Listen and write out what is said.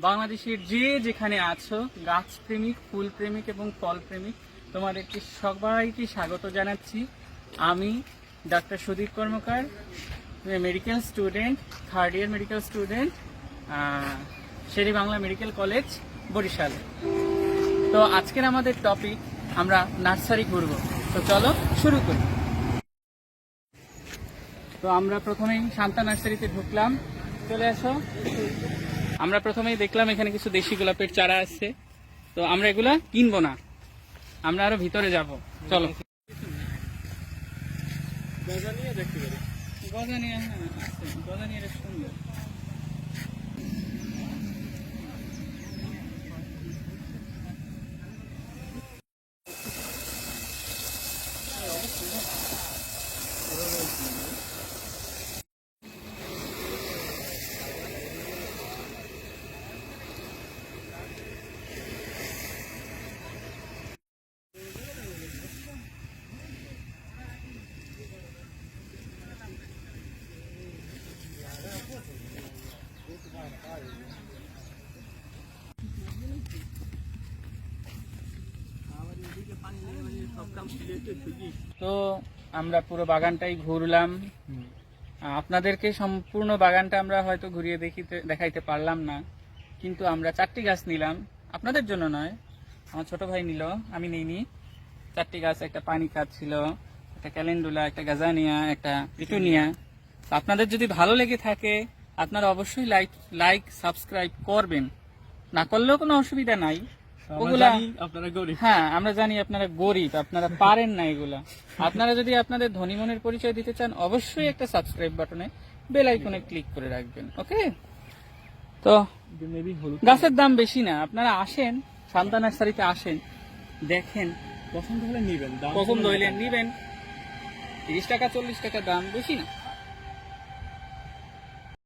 বাংলাদেশের যে যেখানে আছো, গাছ প্রেমিক, ফুল প্রেমিক এবং ফল প্রেমিক, তোমাদেরকে সবাইকে স্বাগত জানাচ্ছি। আমি doctor Sudip Karmakar, medical student, third year medical student, Sher-e Bangla medical college, Barishal. তো আজকের আমাদের টপিক, আমরা নার্সারি ঘুরব। তো চলো শুরু করি। তো আমরা প্রথমেই শান্তা নার্সারিতে ঢুকলাম। চলে আসো। আমরা প্রথমেই দেখলাম এখানে কিছু দেশি গোলাপের চারা আছে। তো আমরা এগুলা কিনবো না, আমরা আরো ভিতরে যাব। চলো। গজানিয়া দেখতে পারি। গজানিয়া, হ্যাঁ আছে, গজানিয়া সুন্দর। তো আমরা পুরো বাগানটাই ঘুরলাম। আপনাদেরকে সম্পূর্ণ বাগানটা আমরা হয়তো ঘুরিয়ে দেখাইতে পারলাম না, কিন্তু আমরা 4টি গাছ নিলাম। আপনাদের জন্য নয়, আমার ছোট ভাই নিল, আমি নিইনি। 4টি গাছ, একটা পানি কাঠ ছিল, একটা ক্যালেন্ডুলা, একটা গাজানিয়া, একটা পিটুনিয়া। তো আপনাদের যদি ভালো লেগে থাকে, আপনারা অবশ্যই লাইক সাবস্ক্রাইব করবেন। না করলেও কোনো অসুবিধা নাই। ওগুলা আপনারা গরিব, হ্যাঁ আমরা জানি আপনারা গরিব, আপনারা পারেন না এগুলা। আপনারা যদি আপনাদের ধনী মনের পরিচয় দিতে চান, অবশ্যই একটা সাবস্ক্রাইব বাটনে বেল আইকনে ক্লিক করে রাখবেন। ওকে। তো গাছের দাম বেশি না, আপনারা আসেন, শান্তা নার্সারিতে আসেন, দেখেন, পছন্দ হলে নিবেন, পছন্দ হলে নিবেন। 30 টাকা 40 টাকা দাম, বেশি না।